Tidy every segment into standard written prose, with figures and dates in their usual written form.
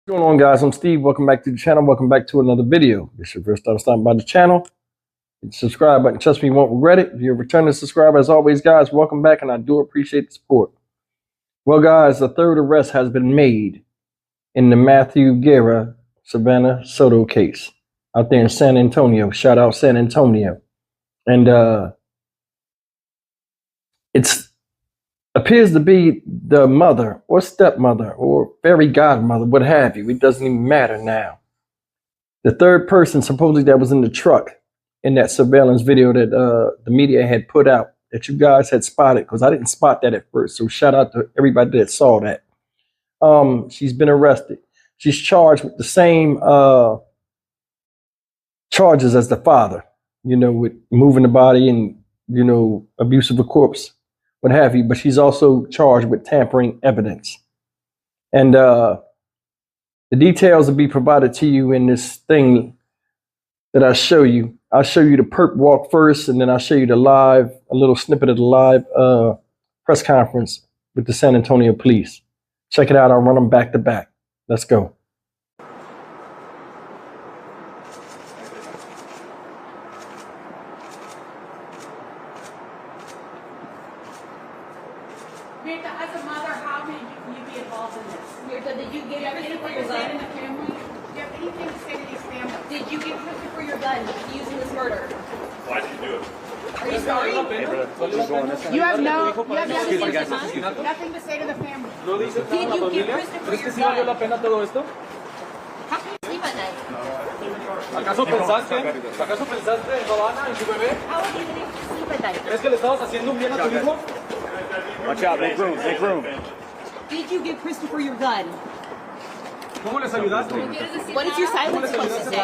What's going on, guys? I'm Steve. Welcome back to the channel. Welcome back to another video. If it's your first time stopping by the channel, hit the subscribe button. Trust me, you won't regret it. If you're a returning subscriber, as always, guys, welcome back, and I do appreciate the support. Well, guys, the third arrest has been made in the Matthew Guerra Savannah Soto case out there in San Antonio. Shout out San Antonio. And it's appears to be the mother or stepmother or fairy godmother, what have you. It doesn't even matter now. The third person supposedly that was in the truck in that surveillance video that the media had put out that you guys had spotted, because I didn't spot that at first. So shout out to everybody that saw that. She's been arrested. She's charged with the same charges as the father, with moving the body and, abuse of a corpse, what have you, but she's also charged with tampering evidence. And the details will be provided to you in this thing that I show you. I'll show you the perp walk first, and then I'll show you a little snippet of the live press conference with the San Antonio police. Check it out. I'll run them back to back. Let's go. Myrta, as a mother, how may you be involved in this? Myrta, did you give anything to say to the family? Do you have anything to say to these families? Did you give Christopher your gun used in this murder? Why did you do it? Are you sorry? You have nothing to say to the family. Did you give Christopher your gun? How can you sleep at night? ¿Acaso pensaste en Ravana, en su bebé? How are you able to sleep at night? ¿Crees que le estabas haciendo un bien a tu hijo? Watch out, make room, make room. Did you give Christopher your gun? ¿Cómo les ayudaste? What is your silence supposed to say?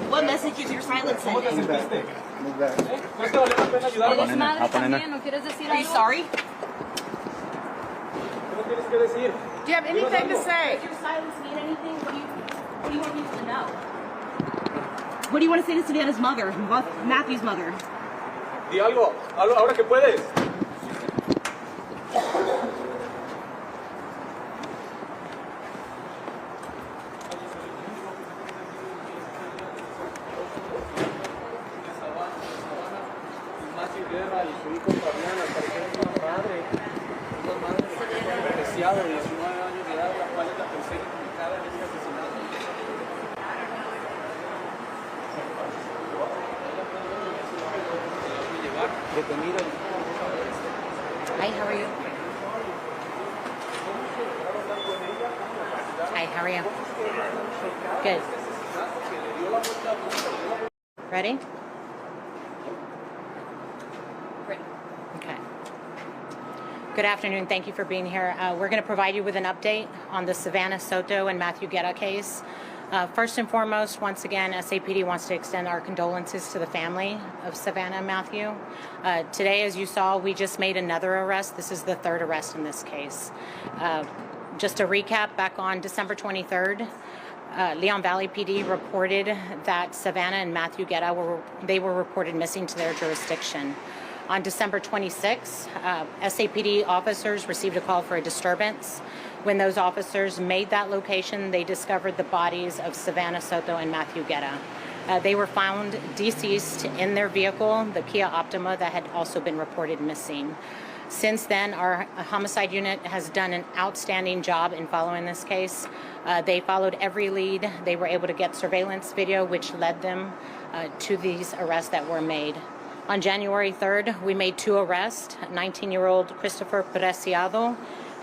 What message is your silence ¿Cómo te sending? sentiste? ¿Crees que valió la pena ayudarnos? Are you sorry? ¿Qué tienes que decir? Do you have anything to say? Does your silence mean anything? What do you want people to know? What do you want to say to Savannah's mother, Matthew's mother? Di algo, ahora que puedes. Guerra y su hijo Fabián, al parecer es una madre Preciado, de 19 años de edad, la cual es la tercera implicada en este asesinato. Hi, how are you? Hi, how are you? Good. Ready? Okay. Good afternoon. Thank you for being here. We're going to provide you with an update on the Savannah Soto and Matthew Guerra case. First and foremost, once again, SAPD wants to extend our condolences to the family of Savannah and Matthew. Today, as you saw, we just made another arrest. This is the third arrest in this case. Just to recap, back on December 23rd, Leon Valley PD reported that Savannah and Matthew Guerra were reported missing to their jurisdiction. On December 26th, SAPD officers received a call for a disturbance. When those officers made that location, they discovered the bodies of Savannah Soto and Matthew Guerra. They were found deceased in their vehicle, the Kia Optima, that had also been reported missing. Since then, our homicide unit has done an outstanding job in following this case. They followed every lead. They were able to get surveillance video, which led them to these arrests that were made. On January 3rd, we made two arrests, 19-year-old Christopher Preciado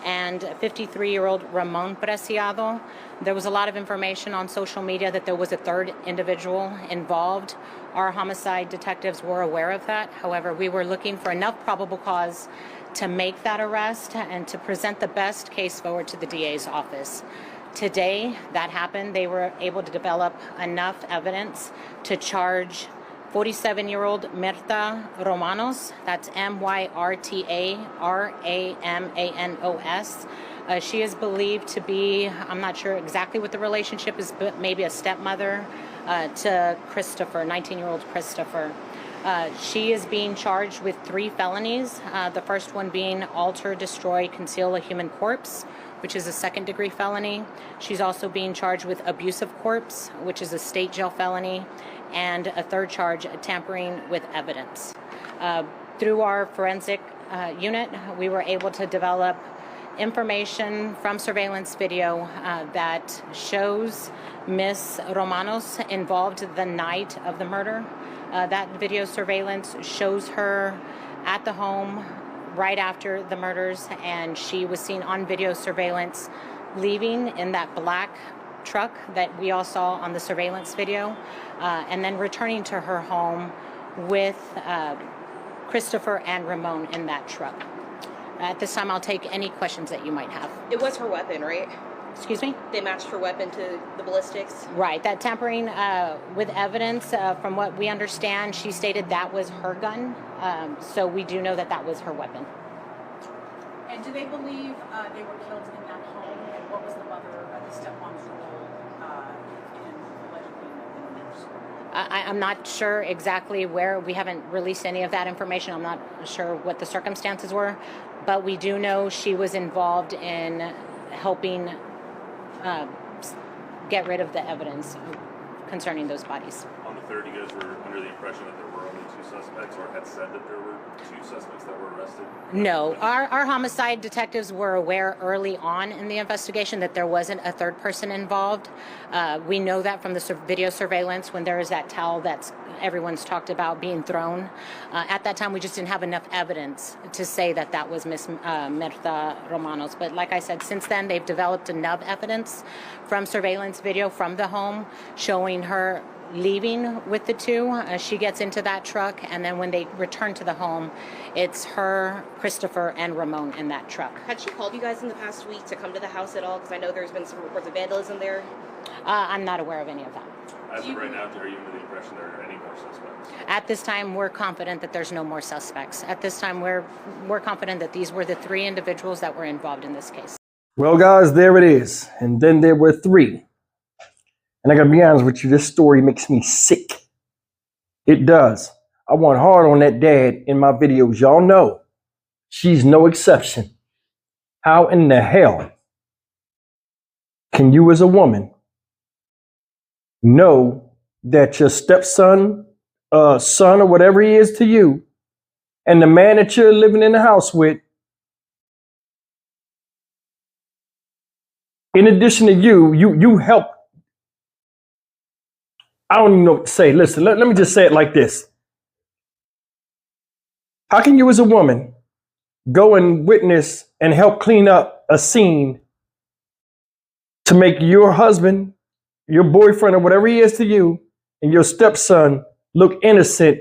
and 53-year-old Ramon Preciado. There was a lot of information on social media that there was a third individual involved. Our homicide detectives were aware of that. However, we were looking for enough probable cause to make that arrest and to present the best case forward to the DA's office. Today, that happened. They were able to develop enough evidence to charge 47-year-old Myrta Ramanos, that's Myrta Ramanos. She is believed to be, I'm not sure exactly what the relationship is, but maybe a stepmother to Christopher, 19-year-old Christopher. She is being charged with 3 felonies, the first one being alter, destroy, conceal a human corpse, which is a second-degree felony. She's also being charged with abuse of corpse, which is a state jail felony, and a third charge, tampering with evidence. Through our forensic unit, we were able to develop information from surveillance video that shows Miss Ramanos involved the night of the murder. That video surveillance shows her at the home right after the murders, and she was seen on video surveillance leaving in that black truck that we all saw on the surveillance video, and then returning to her home with Christopher and Ramon in that truck. At this time, I'll take any questions that you might have. It was her weapon, right? Excuse me? They matched her weapon to the ballistics? Right. That tampering with evidence, from what we understand, she stated that was her gun. So we do know that that was her weapon. And do they believe they were killed in that home? And what was the mother, the stepmom's role in allegedly in this? I'm not sure exactly where. We haven't released any of that information. I'm not sure what the circumstances were. But we do know she was involved in helping get rid of the evidence concerning those bodies. On the third, you guys were under the impression that there were only two suspects, or had said that there were two suspects that were arrested? No, our homicide detectives were aware early on in the investigation that there wasn't a third person involved. We know that from the video surveillance when there is that towel that's everyone's talked about being thrown. At that time, we just didn't have enough evidence to say that that was Miss Myrta Ramanos. But like I said, since then, they've developed enough evidence from surveillance video from the home showing her leaving with the two. She gets into that truck, and then when they return to the home, it's her, Christopher, and Ramon in that truck. Had she called you guys in the past week to come to the house at all? Because I know there's been some reports of vandalism there. I'm not aware of any of that. As of right now, are you under the impression there are any more suspects? At this time, we're confident that there's no more suspects. At this time, we're confident that these were the three individuals that were involved in this case. Well, guys, there it is. And then there were three. And I gotta be honest with you, this story makes me sick. It does. I want hard on that dad in my videos. Y'all know she's no exception. How in the hell can you as a woman know that your stepson, son or whatever he is to you, and the man that you're living in the house with, in addition to you help. I don't even know what to say. Listen, let me just say it like this. How can you as a woman go and witness and help clean up a scene to make your husband, your boyfriend, or whatever he is to you, and your stepson look innocent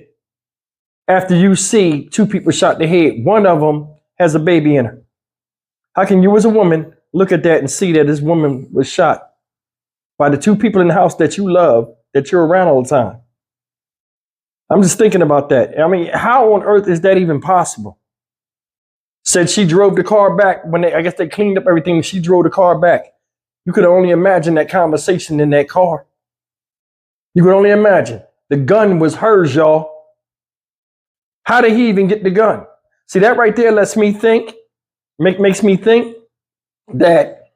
after you see two people shot in the head? One of them has a baby in her. How can you as a woman look at that and see that this woman was shot by the two people in the house that you love, that you're around all the time? I'm just thinking about that. I mean, how on earth is that even possible? Said she drove the car back when I guess they cleaned up everything. She drove the car back. You could only imagine that conversation in that car. You could only imagine. The gun was hers, y'all. How did he even get the gun? See, that right there lets me think, makes me think that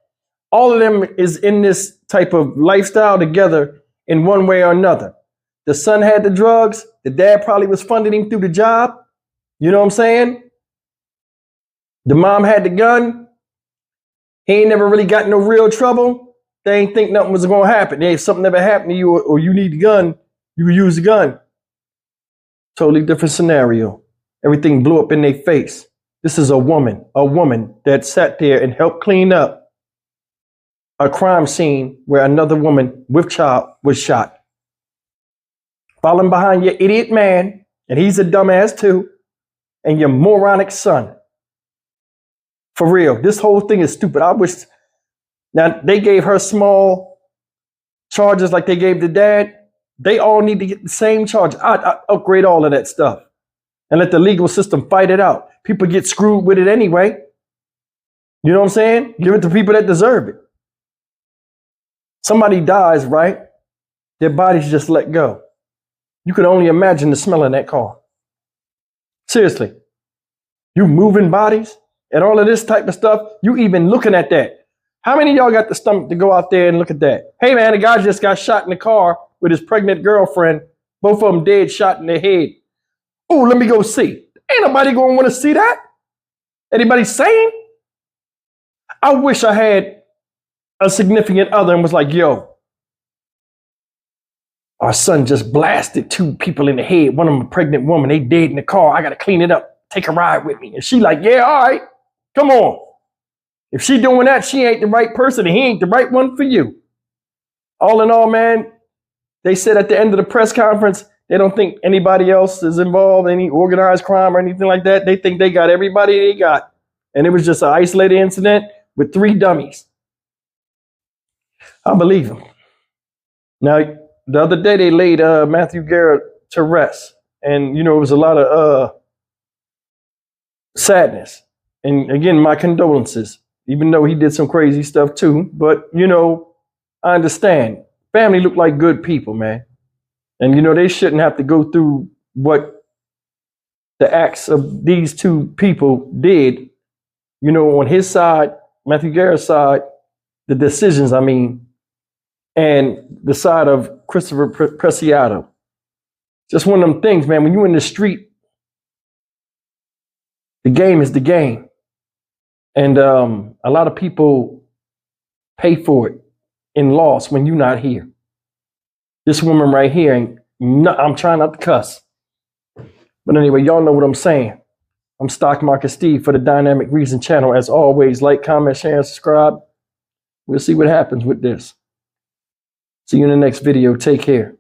all of them is in this type of lifestyle together in one way or another. The son had the drugs. The dad probably was funding him through the job. You know what I'm saying? The mom had the gun. He ain't never really got in no real trouble. They ain't think nothing was going to happen. If something ever happened to you or you need the gun, you can use the gun. Totally different scenario. Everything blew up in their face. This is a woman that sat there and helped clean up a crime scene where another woman with child was shot. Falling behind your idiot man, and he's a dumbass too, and your moronic son. For real, this whole thing is stupid. I wish, now they gave her small charges like they gave the dad. They all need to get the same charge. I upgrade all of that stuff and let the legal system fight it out. People get screwed with it anyway. You know what I'm saying? Give it to people that deserve it. Somebody dies, right? Their body's just let go. You can only imagine the smell in that car. Seriously. You moving bodies and all of this type of stuff. You even looking at that. How many of y'all got the stomach to go out there and look at that? Hey, man, a guy just got shot in the car with his pregnant girlfriend. Both of them dead, shot in the head. Oh, let me go see. Ain't nobody going to want to see that. Anybody sane? I wish I had a significant other and was like, yo, our son just blasted 2 people in the head. One of them a pregnant woman. They dead in the car. I got to clean it up. Take a ride with me. And she like, yeah, all right. Come on. If she doing that, she ain't the right person and he ain't the right one for you. All in all, man, they said at the end of the press conference, they don't think anybody else is involved, any organized crime or anything like that. They think they got everybody they got. And it was just an isolated incident with 3 dummies. I believe them. Now, the other day they laid Matthew Guerra to rest. And, you know, it was a lot of sadness. And again, my condolences. Even though he did some crazy stuff too. But, you know, I understand. Family look like good people, man. And, you know, they shouldn't have to go through what the acts of these 2 people did. You know, on his side, Matthew Guerra's side, the decisions, I mean, and the side of Christopher Preciado. Just one of them things, man. When you're in the street, the game is the game. And a lot of people pay for it in loss when you're not here. This woman right here, I'm trying not to cuss. But anyway, y'all know what I'm saying. I'm Stock Market Steve for the Dynamic Reason channel. As always, like, comment, share, and subscribe. We'll see what happens with this. See you in the next video. Take care.